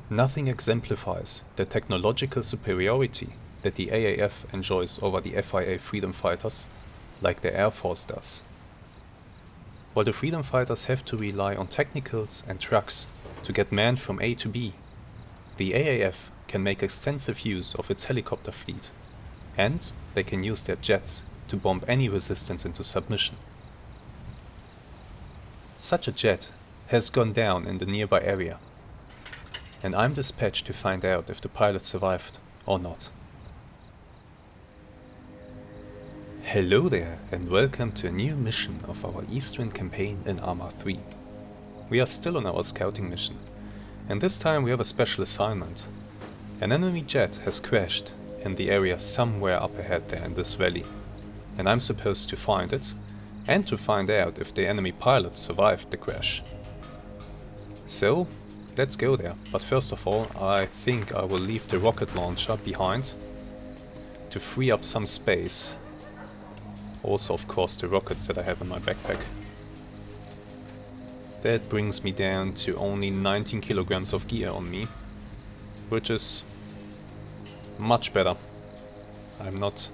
Nothing exemplifies the technological superiority that the AAF enjoys over the FIA freedom fighters like the Air Force does. While the freedom fighters have to rely on technicals and trucks to get men from A to B, the AAF can make extensive use of its helicopter fleet, and they can use their jets to bomb any resistance into submission. Such a jet has gone down in the nearby area, and I'm dispatched to find out if the pilot survived or not. Hello there, and welcome to a new mission of our Eastern campaign in Arma 3. We are still on our scouting mission, and this time we have a special assignment. An enemy jet has crashed in the area somewhere up ahead there in this valley, and I'm supposed to find it, and to find out if the enemy pilot survived the crash. So, let's go there, but first of all I think I will leave the rocket launcher behind to free up some space. Also, of course, the rockets that I have in my backpack. That brings me down to only 19 kilograms of gear on me, which is much better. I'm not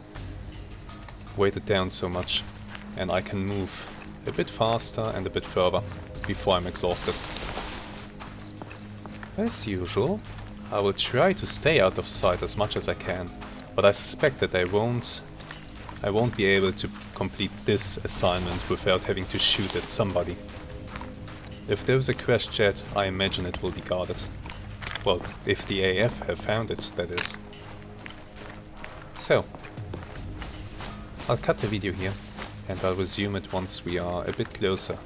weighted down so much, and I can move a bit faster and a bit further before I'm exhausted. As usual, I will try to stay out of sight as much as I can, but I suspect that I won't be able to complete this assignment without having to shoot at somebody. If there is a crashed jet, I imagine it will be guarded. Well, if the AF have found it, that is. So, I'll cut the video here, and I'll resume it once we are a bit closer.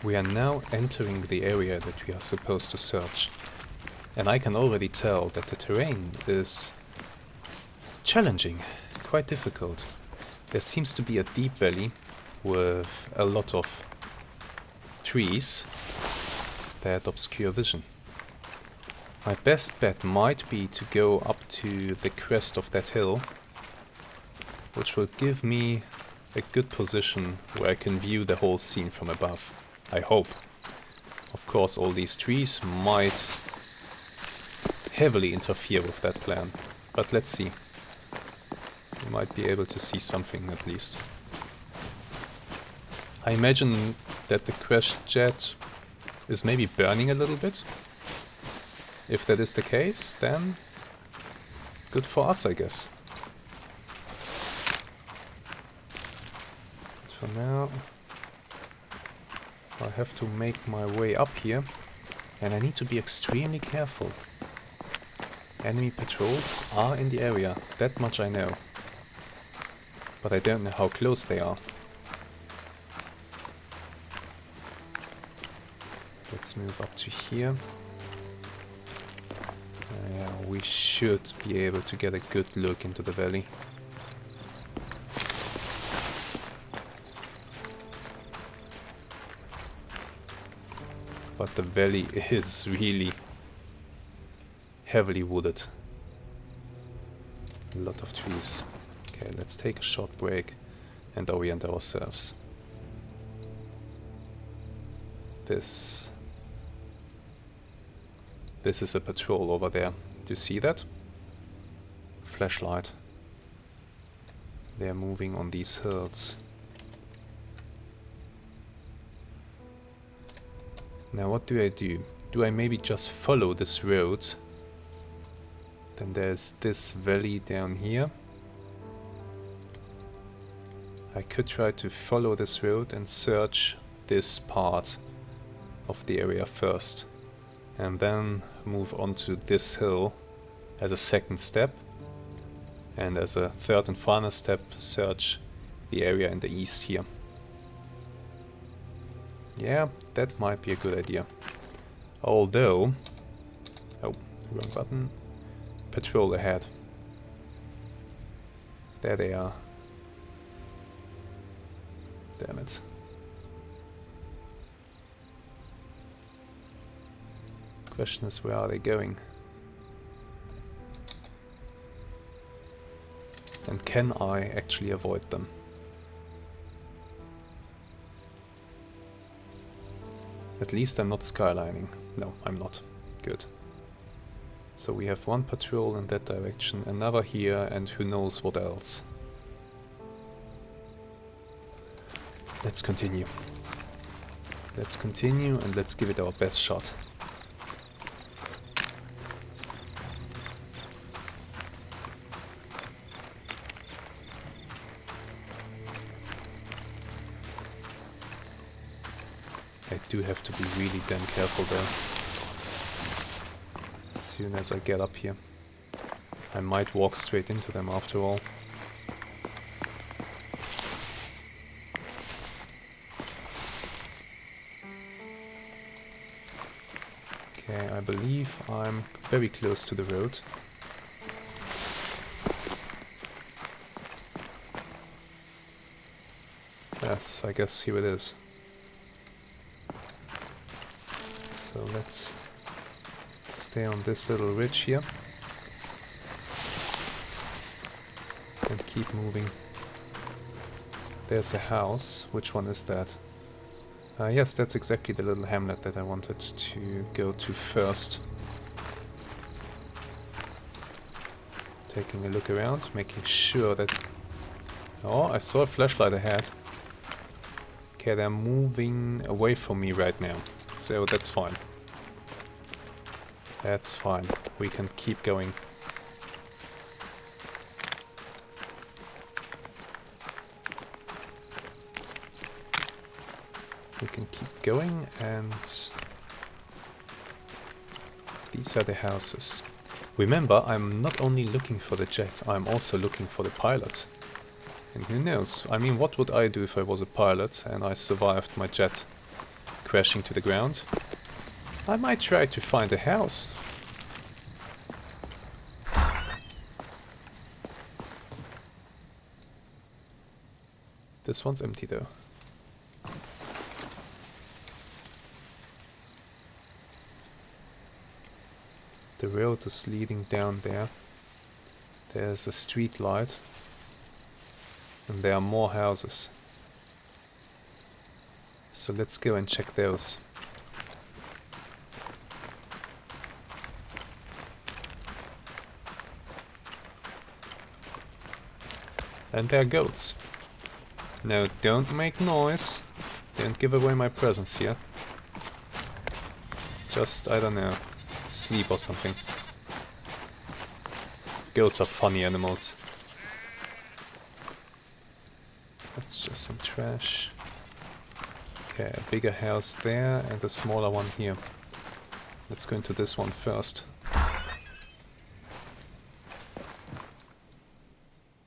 We are now entering the area that we are supposed to search, and I can already tell that the terrain is challenging, quite difficult. There seems to be a deep valley with a lot of trees that obscure vision. My best bet might be to go up to the crest of that hill, which will give me a good position where I can view the whole scene from above. I hope. Of course, all these trees might heavily interfere with that plan, but let's see. We might be able to see something at least. I imagine that the crashed jet is maybe burning a little bit. If that is the case, then good for us, I guess. But for now, I have to make my way up here, and I need to be extremely careful. Enemy patrols are in the area, that much I know. But I don't know how close they are. Let's move up to here. Yeah, we should be able to get a good look into the valley. But the valley is really heavily wooded. A lot of trees. Okay, let's take a short break and orient ourselves. This is a patrol over there. Do you see that? Flashlight. They're moving on these hills. Now what do I do? Do I maybe just follow this road? Then there's this valley down here. I could try to follow this road and search this part of the area first, and then move on to this hill as a second step, and as a third and final step search the area in the east here. Yeah, that might be a good idea. Although... oh, wrong button. Patrol ahead. There they are. Damn it. Question is, where are they going? And can I actually avoid them? At least I'm not skylining. No, I'm not. Good. So we have one patrol in that direction, another here, and who knows what else. Let's continue. Let's continue and let's give it our best shot. I do have to be really damn careful there. As soon as I get up here. I might walk straight into them after all. Okay, I believe I'm very close to the road. Yes, I guess here it is. So let's stay on this little ridge here and keep moving. There's a house. Which one is that? Yes, that's exactly the little hamlet that I wanted to go to first. Taking a look around, making sure that... Oh, I saw a flashlight ahead. Okay, they're moving away from me right now. So that's fine. That's fine. We can keep going. We can keep going, and these are the houses. Remember, I'm not only looking for the jet, I'm also looking for the pilot. And who knows, I mean, what would I do if I was a pilot and I survived my jet crashing to the ground? I might try to find a house. This one's empty though. The road is leading down there. There's a street light. And there are more houses. So let's go and check those. And there are goats. No, don't make noise. Don't give away my presence here. Just, I don't know, sleep or something. Goats are funny animals. That's just some trash. Okay, a bigger house there and a smaller one here. Let's go into this one first.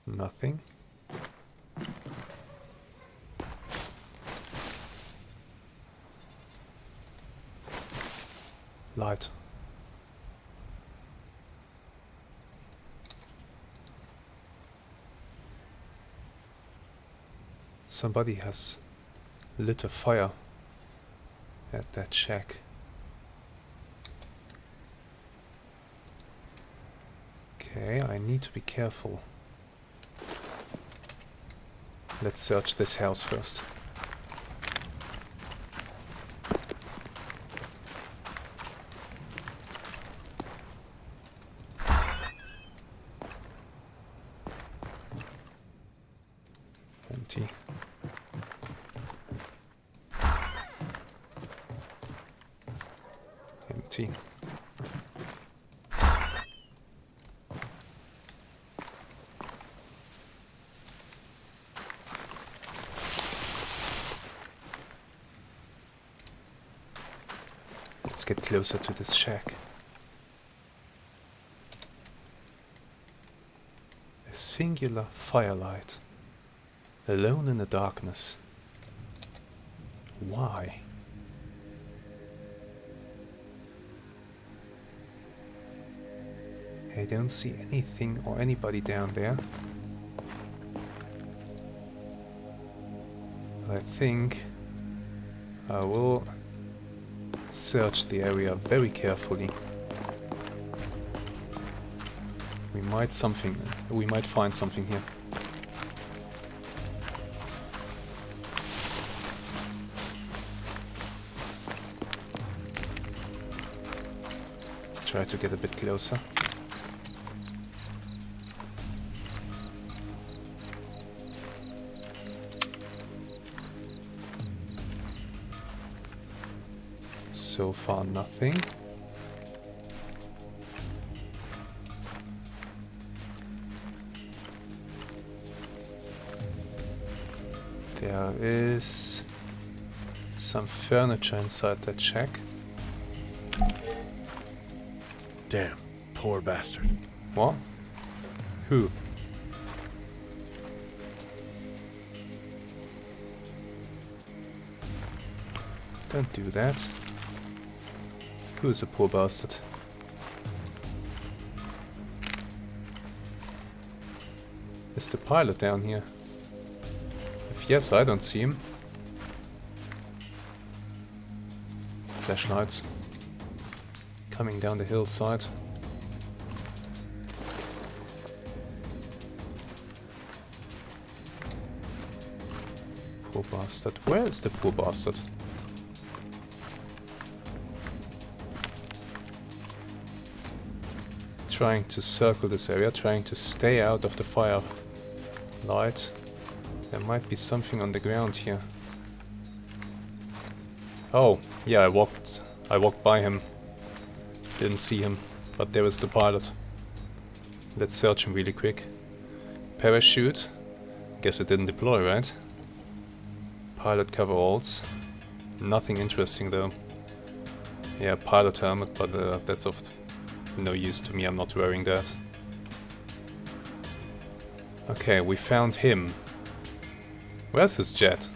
Nothing. Light. Somebody has lit a fire at that shack. Okay, I need to be careful. Let's search this house first. Empty. Empty. Let's get closer to this shack. A singular firelight. Alone in the darkness. Why? I don't see anything or anybody down there. But I think I will search the area very carefully. We might find something here. try to get a bit closer. So far, nothing. There is some furniture inside that shack. Damn, poor bastard. What? Who? Don't do that. Who is a poor bastard? Is the pilot down here? If yes, I don't see him. Flashlights. Coming down the hillside. Poor bastard. Where is the poor bastard? Trying to circle this area, trying to stay out of the fire light. There might be something on the ground here. Oh, yeah, I walked by him. Didn't see him, but there was the pilot. Let's search him really quick. Parachute. Guess it didn't deploy, right? Pilot coveralls. Nothing interesting though. Yeah, pilot helmet, but that's of no use to me, I'm not wearing that. Okay, we found him. Where's his jet?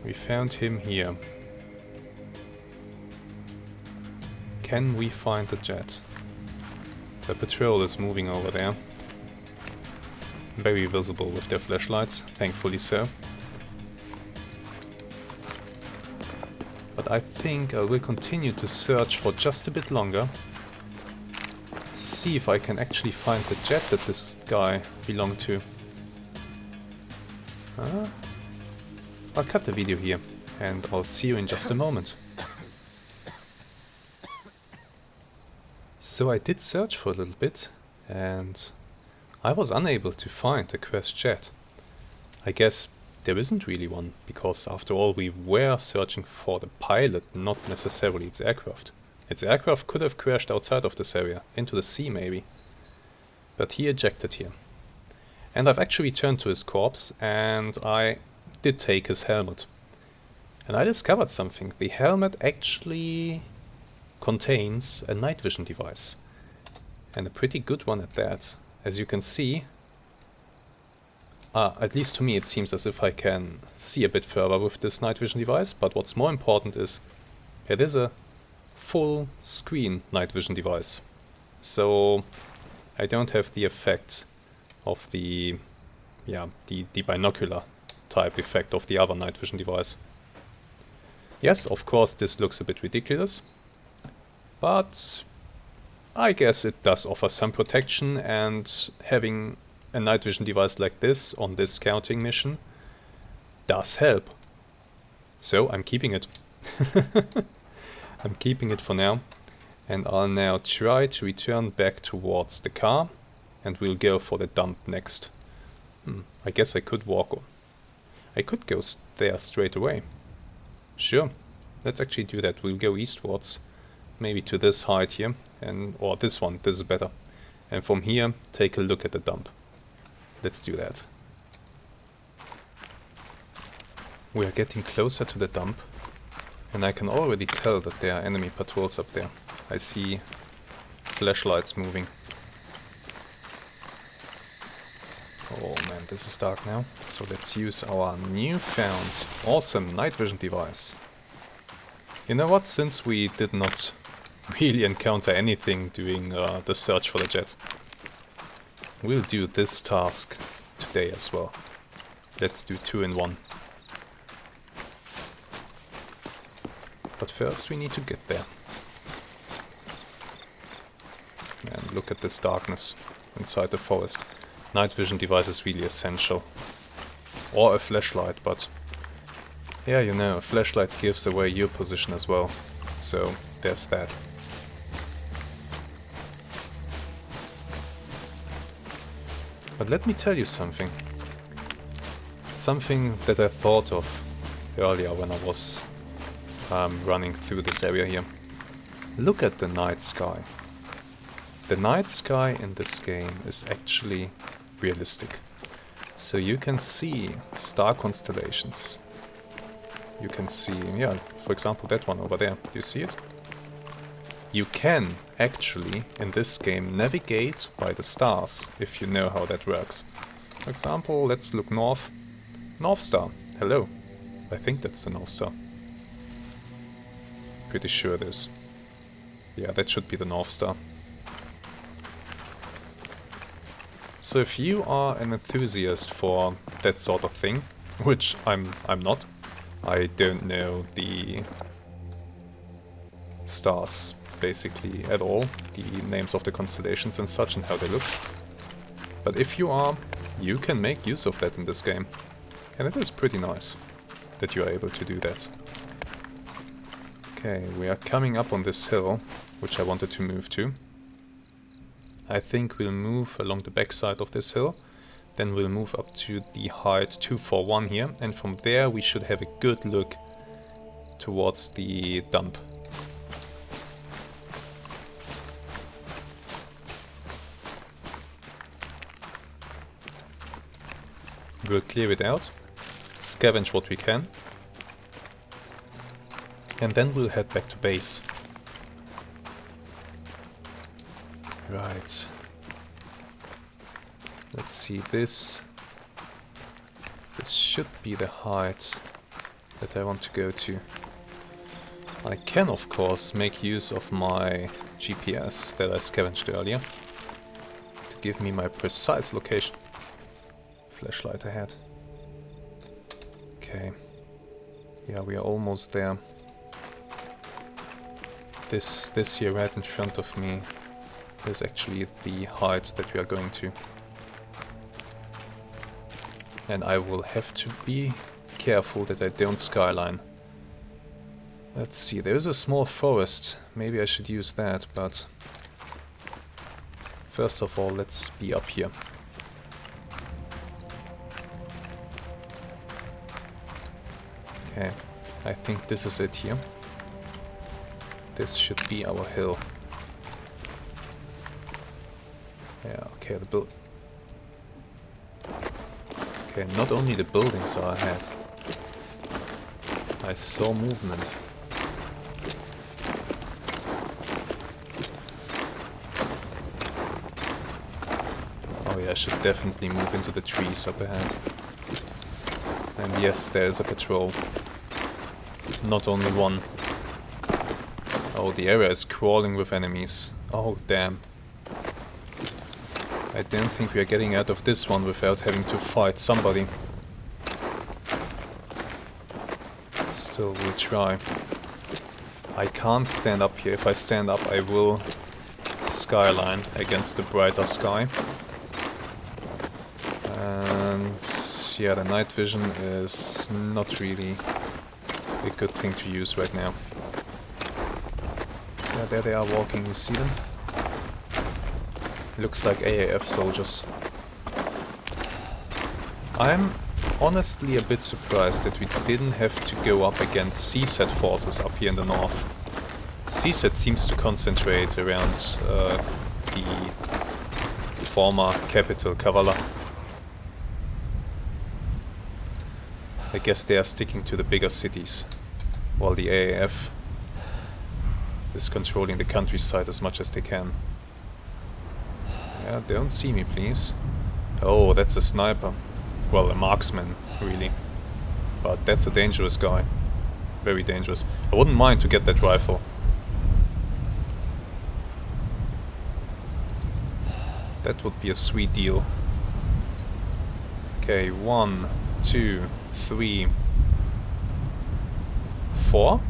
We found him here. Can we find the jet? The patrol is moving over there. Very visible with their flashlights, thankfully so. But I think I will continue to search for just a bit longer. See if I can actually find the jet that this guy belonged to. I'll cut the video here and I'll see you in just a moment. So I did search for a little bit and I was unable to find a crashed jet. I guess there isn't really one, because after all we were searching for the pilot, not necessarily its aircraft. Its aircraft could have crashed outside of this area, into the sea maybe. But he ejected here. And I've actually turned to his corpse and I did take his helmet. And I discovered something. The helmet actually contains a night vision device. And a pretty good one at that. As you can see, at least to me it seems as if I can see a bit further with this night vision device, but what's more important is it is a full screen night vision device. So I don't have the effect of the binocular type effect of the other night vision device. Yes, of course this looks a bit ridiculous, but I guess it does offer some protection, and having a night vision device like this on this scouting mission does help. So I'm keeping it. I'm keeping it for now, and I'll now try to return back towards the car and we'll go for the dump next. I guess I could walk or I could go there straight away. Sure, let's actually do that. We'll go eastwards, maybe to this height here, or this one, this is better. And from here, take a look at the dump. Let's do that. We are getting closer to the dump, and I can already tell that there are enemy patrols up there. I see flashlights moving. Oh man, this is dark now. So let's use our newfound awesome night vision device. You know what, since we did not really encounter anything during the search for the jet, we'll do this task today as well. Let's do 2 in 1. But first we need to get there. And look at this darkness inside the forest. Night vision device is really essential. Or a flashlight, but yeah, you know, a flashlight gives away your position as well. So there's that. But let me tell you something. Something that I thought of earlier when I was running through this area here. Look at the night sky. The night sky in this game is actually realistic. So you can see star constellations. You can see, yeah, for example, that one over there. Do you see it? You can actually, in this game, navigate by the stars, if you know how that works. For example, let's look north. North Star. Hello. I think that's the North Star. Pretty sure it is. Yeah, that should be the North Star. So if you are an enthusiast for that sort of thing, which I'm not, I don't know the stars basically at all, the names of the constellations and such and how they look. But if you are, you can make use of that in this game. And it is pretty nice that you are able to do that. Okay, we are coming up on this hill, which I wanted to move to. I think we'll move along the backside of this hill, then we'll move up to the height 241 here, and from there we should have a good look towards the dump. We'll clear it out, scavenge what we can, and then we'll head back to base. Right. Let's see, this should be the height that I want to go to. I can of course make use of my GPS that I scavenged earlier to give me my precise location. Flashlight ahead. Okay. Yeah, we are almost there. This here right in front of me is actually the height that we are going to. And I will have to be careful that I don't skyline. Let's see, there is a small forest. Maybe I should use that, but first of all, let's be up here. Okay, I think this is it here. This should be our hill. Yeah, okay, okay, not only the buildings are ahead. I saw movement. Oh yeah, I should definitely move into the trees up ahead. And yes, there is a patrol. Not only one. Oh, the area is crawling with enemies. Oh, damn. I don't think we are getting out of this one without having to fight somebody. Still, we'll try. I can't stand up here. If I stand up, I will skyline against the brighter sky. And yeah, the night vision is not really a good thing to use right now. Yeah, there they are walking, you see them? Looks like AAF soldiers. I'm honestly a bit surprised that we didn't have to go up against CSAT forces up here in the north. CSAT seems to concentrate around the former capital, Kavala. I guess they are sticking to the bigger cities, while the AAF is controlling the countryside as much as they can. Yeah, don't see me, please. Oh, that's a sniper. Well, a marksman, really. But that's a dangerous guy. Very dangerous. I wouldn't mind to get that rifle. That would be a sweet deal. Okay, 1, 2, 3, 4.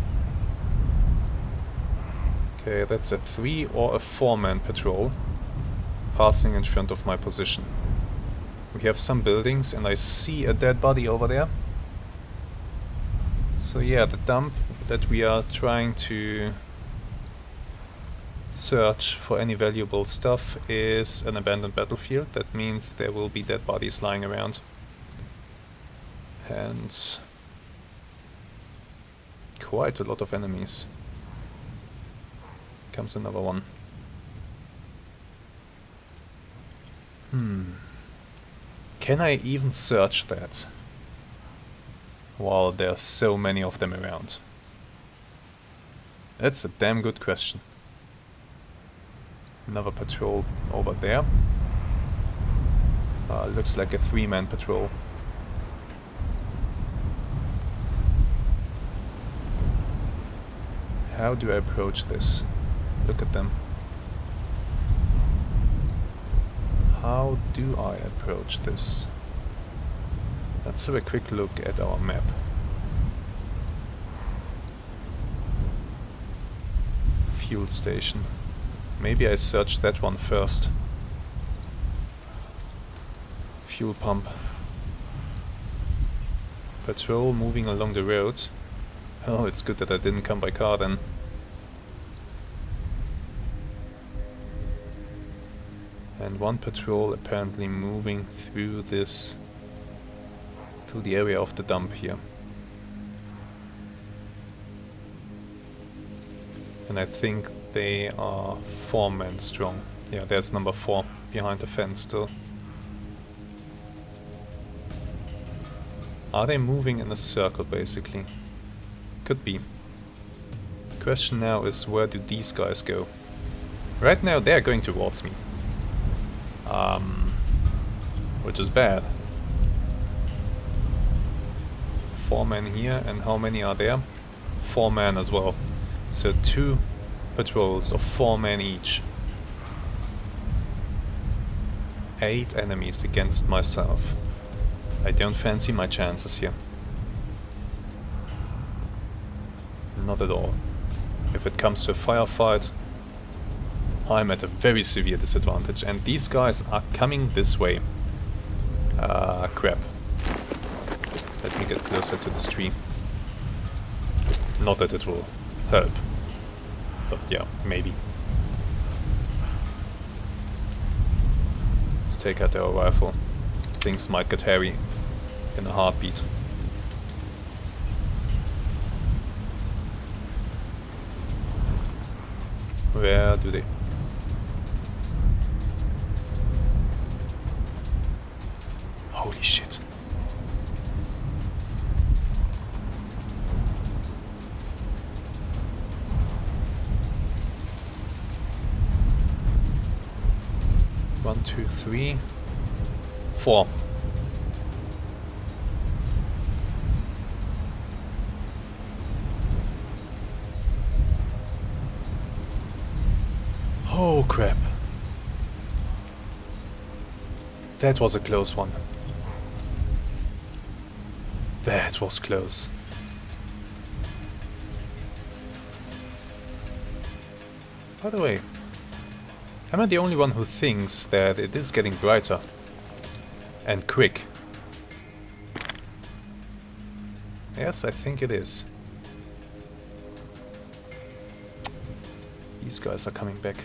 Okay, that's a 3 or a 4-man patrol passing in front of my position. We have some buildings and I see a dead body over there. So yeah, the dump that we are trying to search for any valuable stuff is an abandoned battlefield. That means there will be dead bodies lying around. And quite a lot of enemies. Comes another one. Can I even search that while there are so many of them around? That's a damn good question. Another patrol over there. Looks like a 3-man patrol. How do I approach this? Look at them. How do I approach this? Let's have a quick look at our map. Fuel station. Maybe I search that one first. Fuel pump. Patrol moving along the road. Oh, it's good that I didn't come by car then. And one patrol apparently moving through the area of the dump here. And I think they are 4 men strong. Yeah, there's number 4 behind the fence still. Are they moving in a circle basically? Could be. The question now is, where do these guys go? Right now they're going towards me. Which is bad. 4 men here, and how many are there? 4 men as well. So 2 patrols of 4 men each. 8 enemies against myself. I don't fancy my chances here. Not at all. If it comes to a firefight, I'm at a very severe disadvantage, and these guys are coming this way. Crap. Let me get closer to this tree. Not that it will help, but yeah, maybe. Let's take out our rifle. Things might get hairy in a heartbeat. Where do they... Holy shit. One, two, three, 4. Oh crap. That was a close one. That was close. By the way, am I the only one who thinks that it is getting brighter? And quick? Yes, I think it is. These guys are coming back.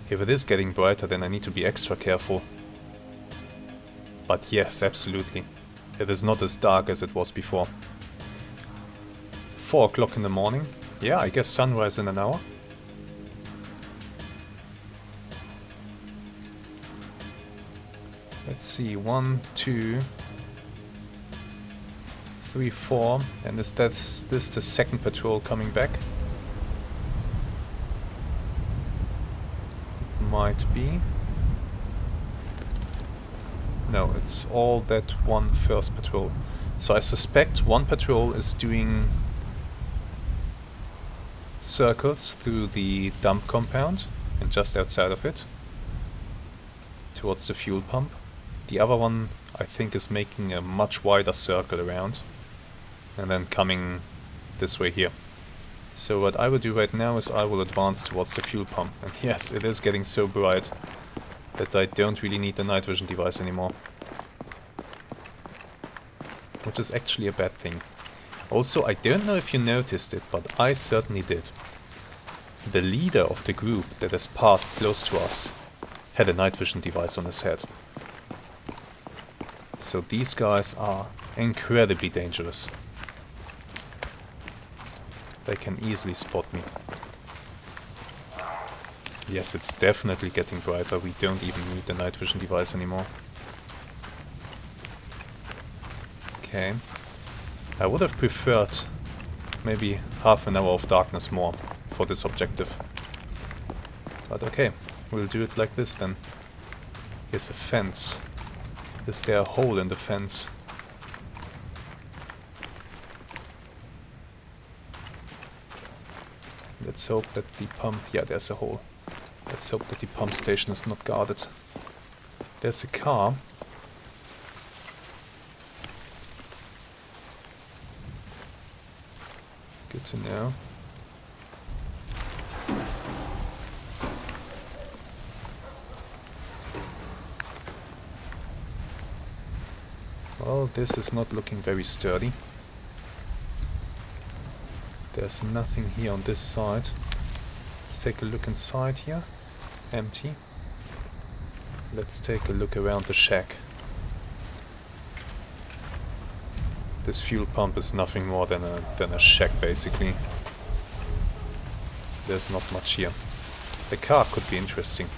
If it is getting brighter, then I need to be extra careful. But yes, absolutely. It is not as dark as it was before. 4 o'clock in the morning. Yeah, I guess sunrise in an hour. Let's see, 1, 2, 3, 4. And is this the second patrol coming back? Might be. No, it's all that one first patrol. So I suspect one patrol is doing circles through the dump compound and just outside of it towards the fuel pump. The other one, I think, is making a much wider circle around and then coming this way here. So what I will do right now is I will advance towards the fuel pump. And yes, it is getting so bright that I don't really need the night vision device anymore. Which is actually a bad thing. Also, I don't know if you noticed it, but I certainly did. The leader of the group that has passed close to us had a night vision device on his head. So these guys are incredibly dangerous. They can easily spot me. Yes, it's definitely getting brighter. We don't even need the night vision device anymore. Okay. I would have preferred maybe half an hour of darkness more for this objective. But okay, we'll do it like this then. Here's a fence. Is there a hole in the fence? Let's hope that the pump... Yeah, there's a hole. Let's hope that the pump station is not guarded. There's a car. Good to know. Well, this is not looking very sturdy. There's nothing here on this side. Let's take a look inside here. Empty. Let's take a look around the shack. This fuel pump is nothing more than a shack, basically. There's not much here. The car could be interesting.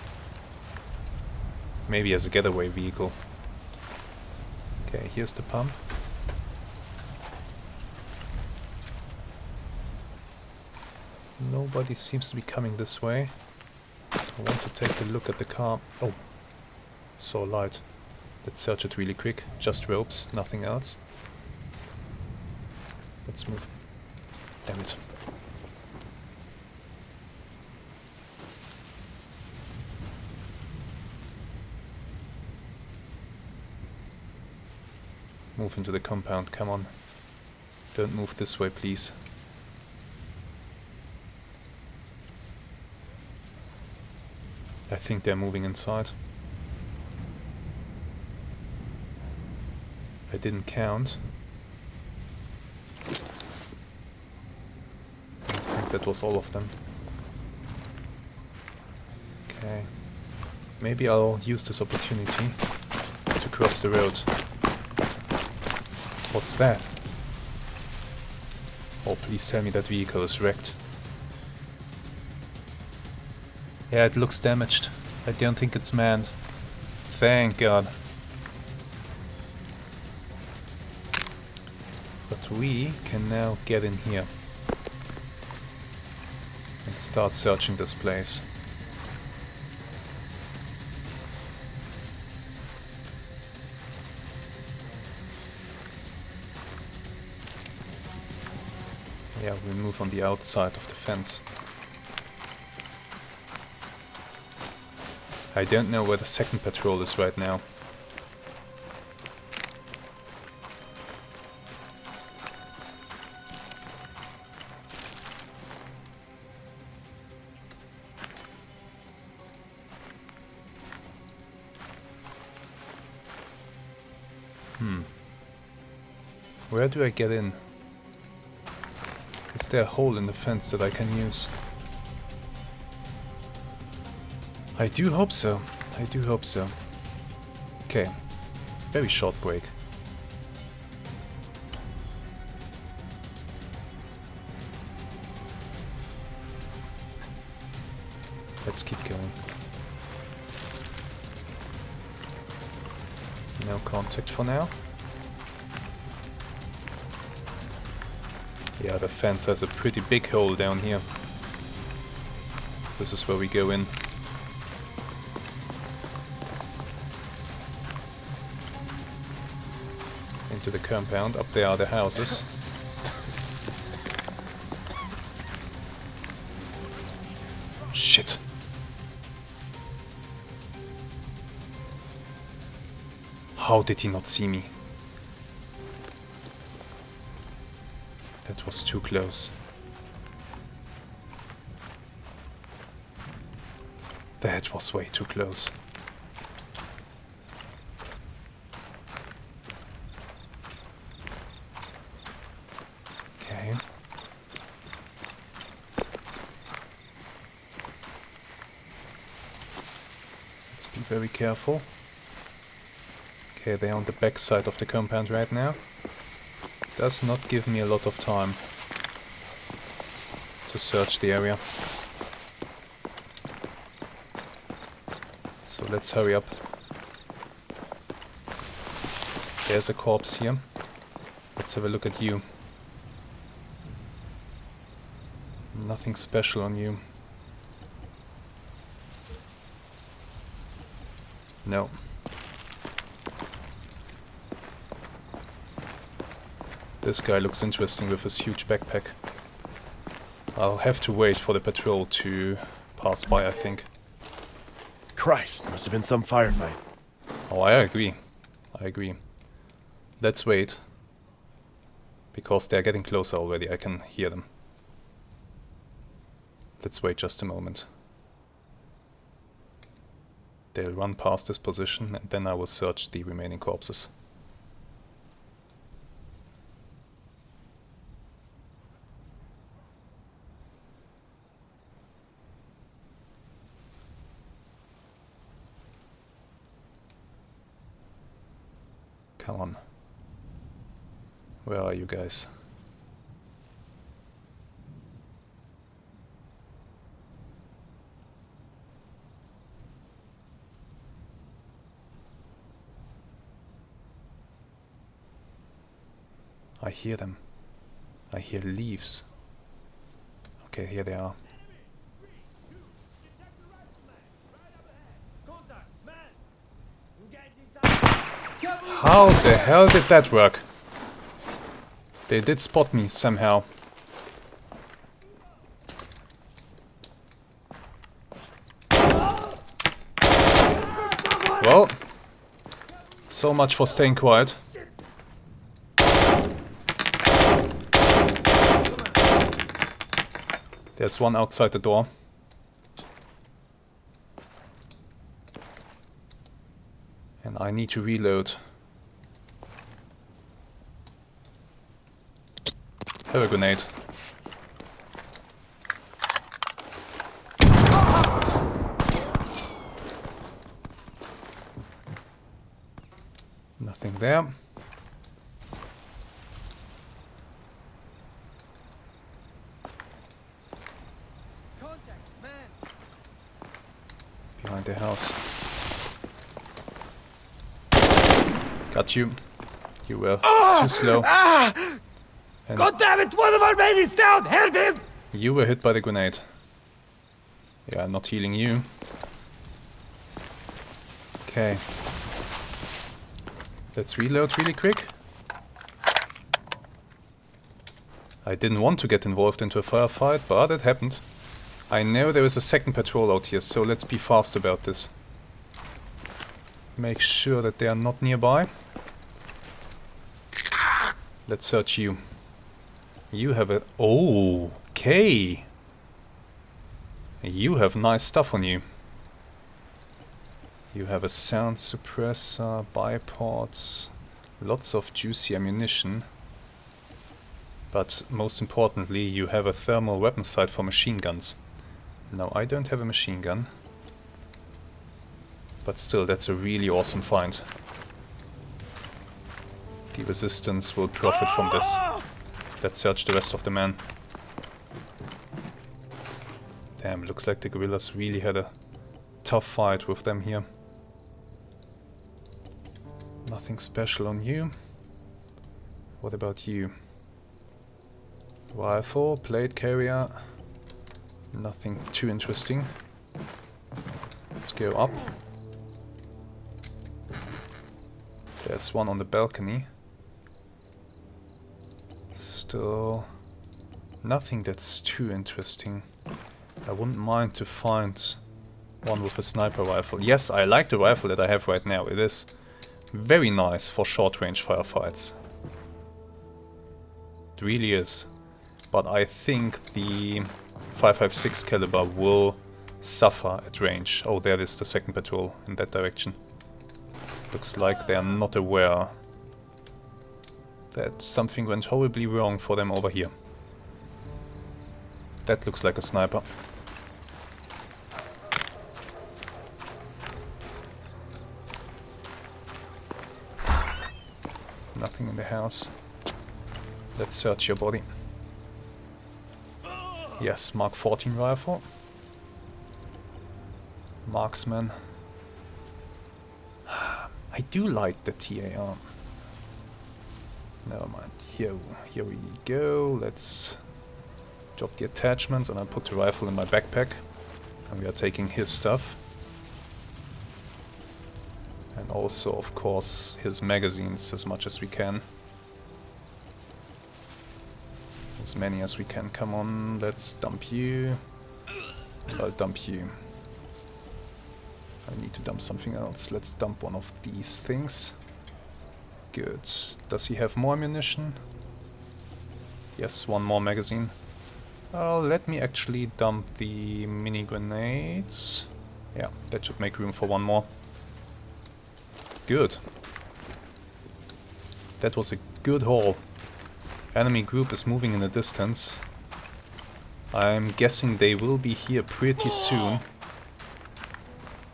Maybe as a getaway vehicle. Okay, here's the pump. Nobody seems to be coming this way. I want to take a look at the car. Oh, saw a light. Let's search it really quick. Just ropes, nothing else. Let's move. Damn it. Move into the compound, come on. Don't move this way, please. I think they're moving inside. I didn't count. I think that was all of them. Okay. Maybe I'll use this opportunity to cross the road. What's that? Oh, please tell me that vehicle is wrecked. Yeah, it looks damaged. I don't think it's manned. Thank God. But we can now get in here and start searching this place. Yeah, we move on the outside of the fence. I don't know where the second patrol is right now. Where do I get in? Is there a hole in the fence that I can use? I do hope so. I do hope so. Okay. Very short break. Let's keep going. No contact for now. Yeah, the fence has a pretty big hole down here. This is where we go in. Into the compound. Up there are the houses. Shit. How did he not see me? That was too close. That was way too close. very careful. Okay, they're on the back side of the compound right now. Does not give me a lot of time to search the area. So let's hurry up. There's a corpse here. Let's have a look at you. Nothing special on you. No. This guy looks interesting with his huge backpack. I'll have to wait for the patrol to pass by, I think. Christ, must have been some firefight. Oh, I agree. I agree. Let's wait. Because they're getting closer already, I can hear them. Let's wait just a moment. They'll run past this position and then I will search the remaining corpses. Come on. Where are you guys? I hear them. I hear leaves. Okay, here they are. How the hell did that work? They did spot me somehow. Well, so much for staying quiet. There's one outside the door. And I need to reload. Have a grenade. Nothing there. Behind the house. Got you. You were too slow. And God damn it! One of our men is down! Help him! you were hit by the grenade. Yeah, I'm not healing you. Okay. Let's reload really quick. I didn't want to get involved into a firefight, but it happened. I know there is a second patrol out here, so let's be fast about this. Make sure that they are not nearby. Let's search you. You have a... Oh, okay. You have nice stuff on you. You have a sound suppressor, bipods, lots of juicy ammunition. But most importantly, you have a thermal weapon sight for machine guns. Now, I don't have a machine gun. But still, that's a really awesome find. The resistance will profit from this. Let's search the rest of the men. Damn, looks like the guerrillas really had a tough fight with them here. Nothing special on you. What about you? Rifle, plate carrier. Nothing too interesting. Let's go up. There's one on the balcony. Still nothing that's too interesting. I wouldn't mind to find one with a sniper rifle. Yes, I like the rifle that I have right now. It is very nice for short-range firefights. It really is. But I think the 5.56 caliber will suffer at range. Oh, there is the second patrol in that direction. Looks like they are not aware that something went horribly wrong for them over here. That looks like a sniper. warehouse. Let's search your body. Yes, Mark 14 rifle. Marksman. I do like the TAR. Never mind. Here we go. Let's drop the attachments and I put the rifle in my backpack. And we are taking his stuff. And also, of course, his magazines as much as we can. As many as we can. Come on, let's dump you. I'll dump you. I need to dump something else. Let's dump one of these things. Good. Does he have more ammunition? Yes, one more magazine. Let me actually dump the mini grenades. Yeah, that should make room for one more. Good. That was a good haul. Enemy group is moving in the distance. I'm guessing they will be here pretty soon.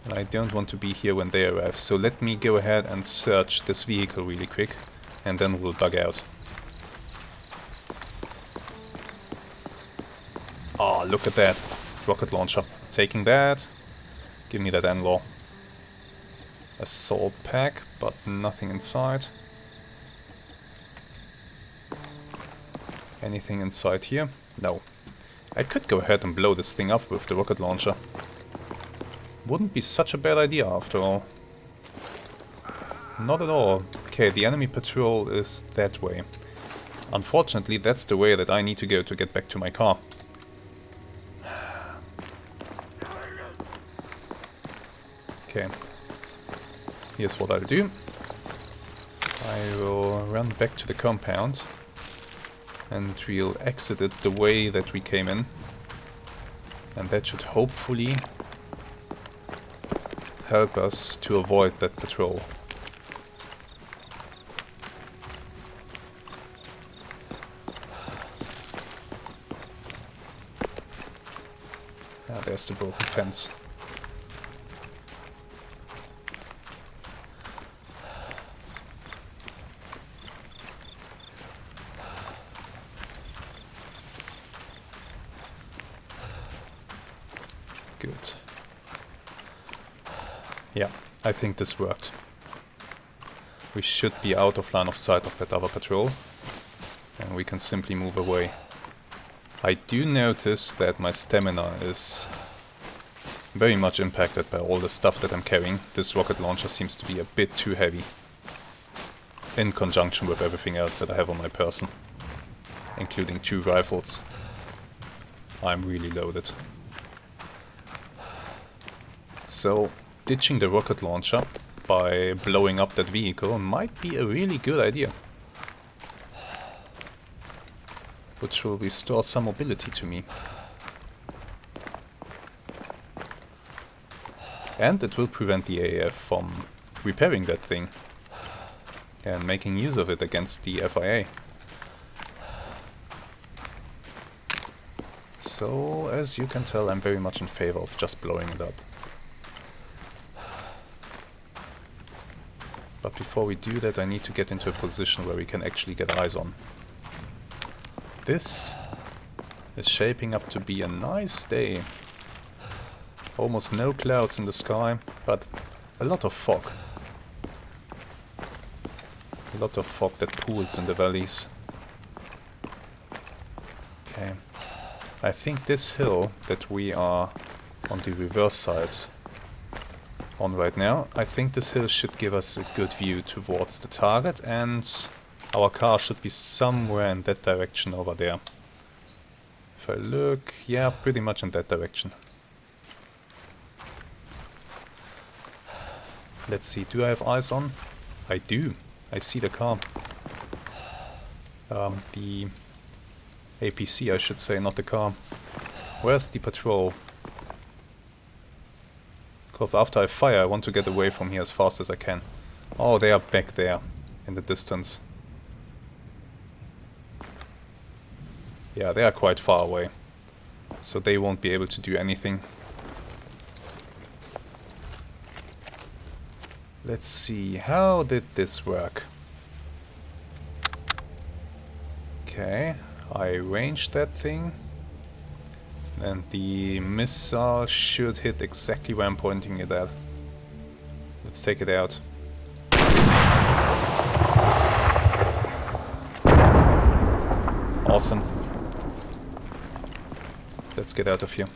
And I don't want to be here when they arrive, so let me go ahead and search this vehicle really quick, and then we'll bug out. Oh, look at that. Rocket launcher. Taking that. Give me that N-Law. Assault pack, but nothing inside. Anything inside here? No. I could go ahead and blow this thing up with the rocket launcher. Wouldn't be such a bad idea after all. Not at all. Okay, the enemy patrol is that way. Unfortunately, that's the way that I need to go to get back to my car. Okay. Here's what I'll do. I will run back to the compound. And we'll exit it the way that we came in. And that should hopefully help us to avoid that patrol. Ah, there's the broken fence. Good. Yeah, I think this worked. We should be out of line of sight of that other patrol. And we can simply move away. I do notice that my stamina is very much impacted by all the stuff that I'm carrying. This rocket launcher seems to be a bit too heavy. In conjunction with everything else that I have on my person. Including 2 rifles. I'm really loaded. So, ditching the rocket launcher by blowing up that vehicle might be a really good idea. Which will restore some mobility to me. And it will prevent the AAF from repairing that thing. And making use of it against the FIA. So, as you can tell, I'm very much in favor of just blowing it up. But before we do that, I need to get into a position where we can actually get eyes on. This is shaping up to be a nice day. Almost no clouds in the sky, but a lot of fog. A lot of fog that pools in the valleys. Okay. I think this hill that we are on the reverse side on right now, I think this hill should give us a good view towards the target, and our car should be somewhere in that direction over there. If I look, yeah, pretty much in that direction. Let's see, do I have eyes on? I do. I see the car. The APC, I should say, not the car. Where's the patrol? Because after I fire, I want to get away from here as fast as I can. Oh, they are back there, in the distance. Yeah, they are quite far away. So they won't be able to do anything. Let's see, how did this work? Okay, I ranged that thing. And the missile should hit exactly where I'm pointing it at. Let's take it out. Awesome. Let's get out of here.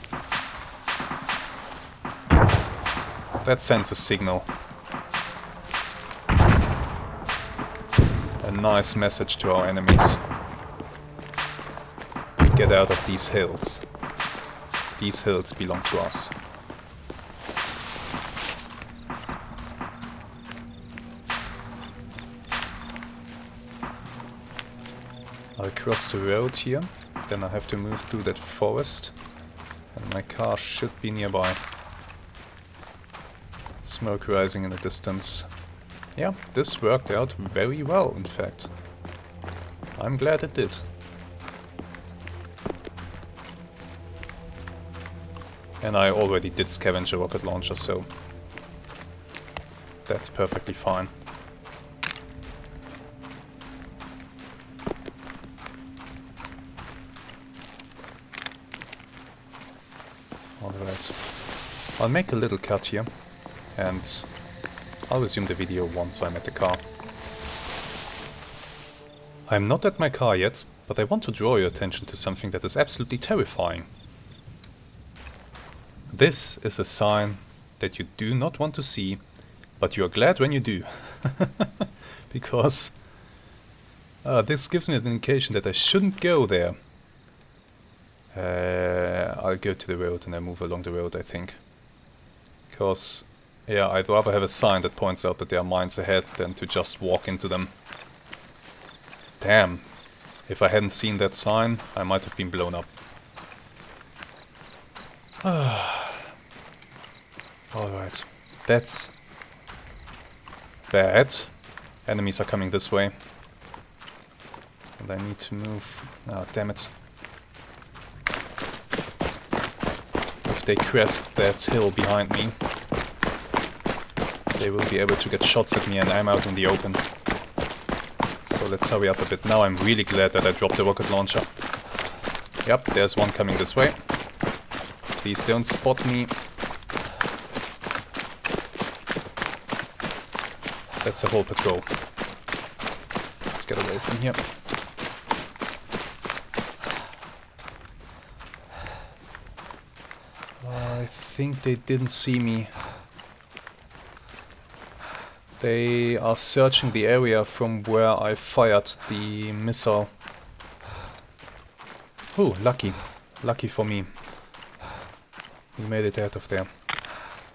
That sends a signal. A nice message to our enemies. Get out of these hills. These hills belong to us. I'll cross the road here, then I have to move through that forest, and my car should be nearby. Smoke rising in the distance. Yeah, this worked out very well, in fact. I'm glad it did. And I already did scavenge a rocket launcher, so that's perfectly fine. Alright. I'll make a little cut here, and I'll resume the video once I'm at the car. I'm not at my car yet, but I want to draw your attention to something that is absolutely terrifying. This is a sign that you do not want to see, but you are glad when you do. Because this gives me an indication that I shouldn't go there. I'll go to the road and I move along the road, I think. Because, yeah, I'd rather have a sign that points out that there are mines ahead than to just walk into them. Damn. If I hadn't seen that sign, I might have been blown up. Alright. That's bad. Enemies are coming this way. And I need to move. Ah, damn it. If they crest that hill behind me, they will be able to get shots at me and I'm out in the open. So let's hurry up a bit. Now I'm really glad that I dropped the rocket launcher. Yep, there's one coming this way. Please don't spot me. That's a whole patrol. Let's get away from here. I think they didn't see me. They are searching the area from where I fired the missile. Oh, lucky. Lucky for me. We made it out of there.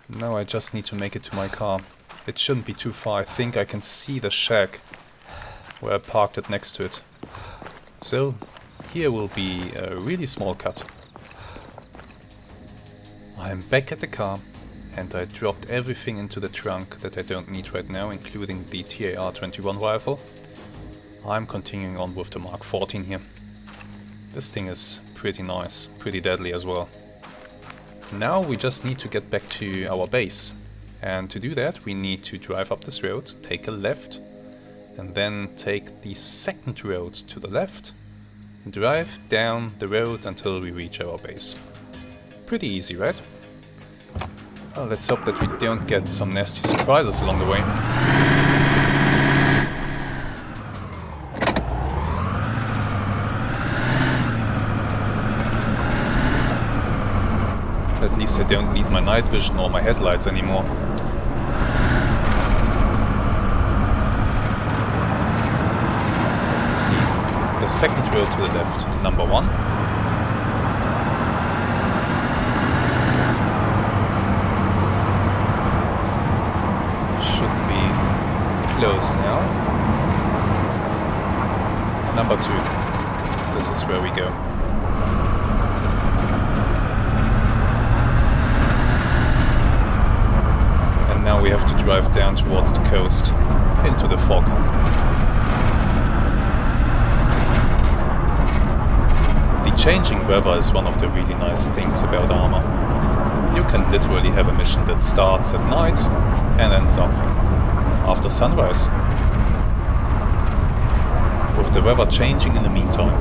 Now I just need to make it to my car. It shouldn't be too far. I think I can see the shack where I parked it next to it. So, here will be a really small cut. I'm back at the car, and I dropped everything into the trunk that I don't need right now, including the TAR-21 rifle. I'm continuing on with the Mark 14 here. This thing is pretty nice, pretty deadly as well. Now we just need to get back to our base. And to do that, we need to drive up this road, take a left, and then take the second road to the left, drive down the road until we reach our base. Pretty easy, right? Well, let's hope that we don't get some nasty surprises along the way. At least I don't need my night vision or my headlights anymore. Let's see. The second road to the left, number 1. Should be close now. Number 2. This is where we go. Now we have to drive down towards the coast, into the fog. The changing weather is one of the really nice things about Arma. You can literally have a mission that starts at night and ends up after sunrise. with the weather changing in the meantime.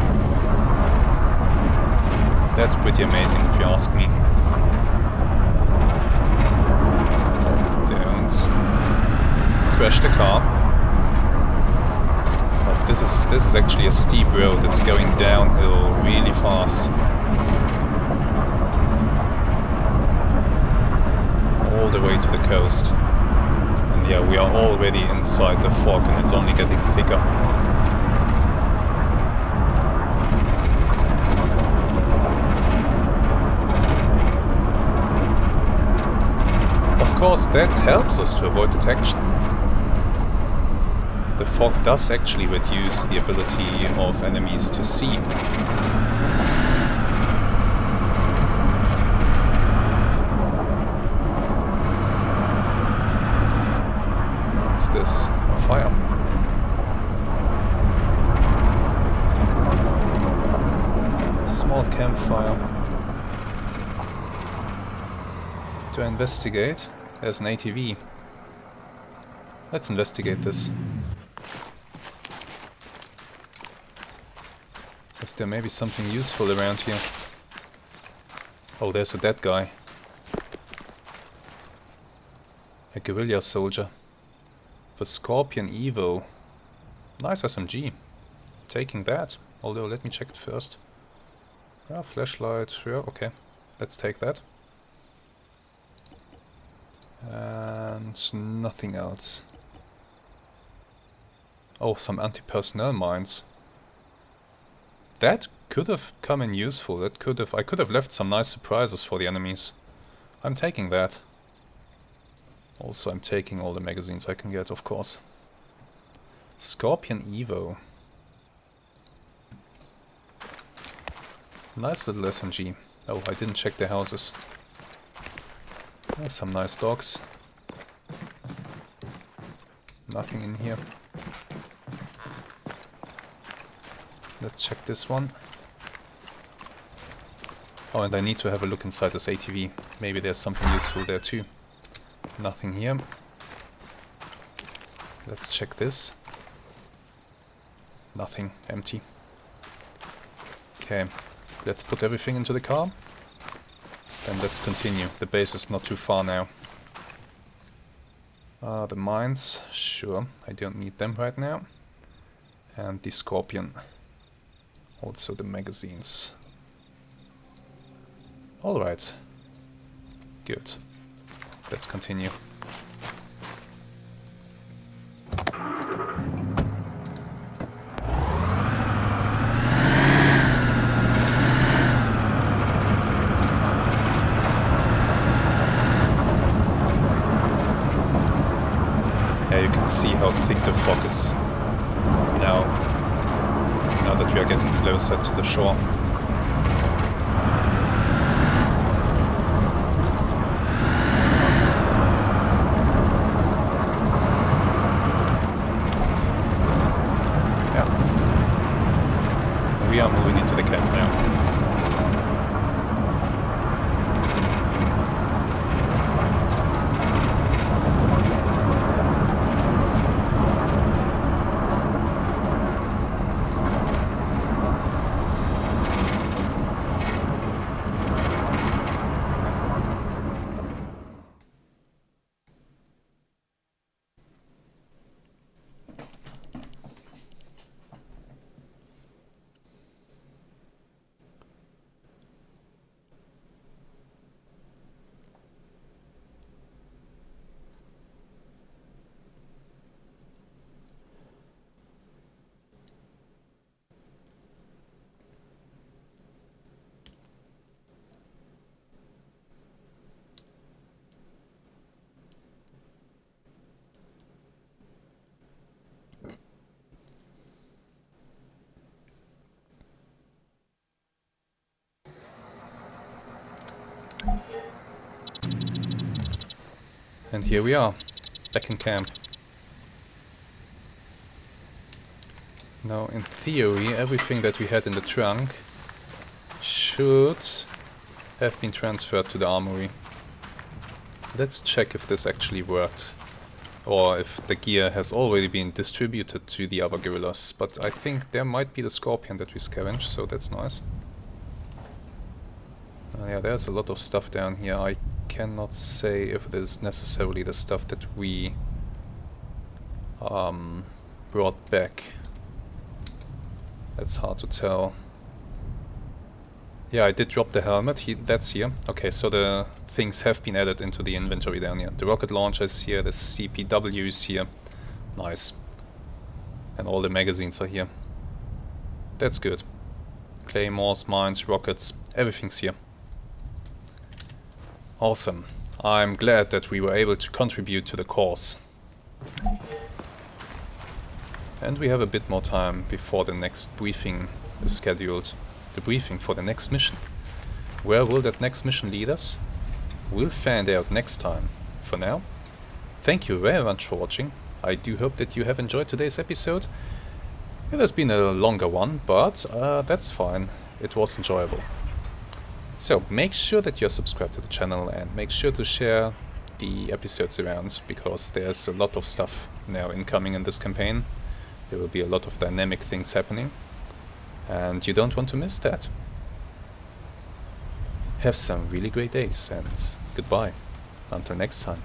That's pretty amazing if you ask me. Don't crash the car. But this is actually a steep road. It's going downhill really fast. All the way to the coast. And yeah, we are already inside the fog and it's only getting thicker. Of course, that helps us to avoid detection. The fog does actually reduce the ability of enemies to see. What's this? A fire. A small campfire. To investigate. There's an ATV. Let's investigate this. Is there maybe something useful around here? Oh, there's a dead guy. A guerrilla soldier. The Scorpion Evo. Nice SMG. Taking that. Although, let me check it first. Yeah, flashlight. Yeah, okay. Let's take that. And nothing else. Oh, some anti-personnel mines. That could have come in useful. That could have. I could have left some nice surprises for the enemies. I'm taking that. Also, I'm taking all the magazines I can get, of course. Scorpion Evo. Nice little SMG. Oh, I didn't check the houses. There's some nice dogs. Nothing in here. Let's check this one. Oh, and I need to have a look inside this ATV. Maybe there's something useful there too. Nothing here. Let's check this. Nothing. Empty. Okay. Let's put everything into the car. And let's continue. The base is not too far now. The mines. Sure. I don't need them right now. And the Scorpion. Also the magazines. Alright. Good. Let's continue. Yeah, you can see how thick the fog is now that we are getting closer to the shore. Yeah. We are moving into the camp now. And here we are, back in camp. Now, in theory, everything that we had in the trunk should have been transferred to the armory. Let's check if this actually worked. or if the gear has already been distributed to the other guerrillas, but I think there might be the scorpion that we scavenge, so that's nice. Yeah, there's a lot of stuff down here. I cannot say if it is necessarily the stuff that we brought back. That's hard to tell. Yeah, I did drop the helmet. That's here. Okay, so the things have been added into the inventory down here. The rocket launcher is here, the CPW is here. Nice. And all the magazines are here. That's good. Claymores, mines, rockets, everything's here. Awesome. I'm glad that we were able to contribute to the cause. And we have a bit more time before the next briefing is scheduled. The briefing for the next mission. Where will that next mission lead us? We'll find out next time. For now, thank you very much for watching. I do hope that you have enjoyed today's episode. It has been a longer one, but that's fine. It was enjoyable. So make sure that you're subscribed to the channel and make sure to share the episodes around, because there's a lot of stuff now incoming in this campaign. There will be a lot of dynamic things happening, and you don't want to miss that. Have some really great days, and goodbye. Until next time.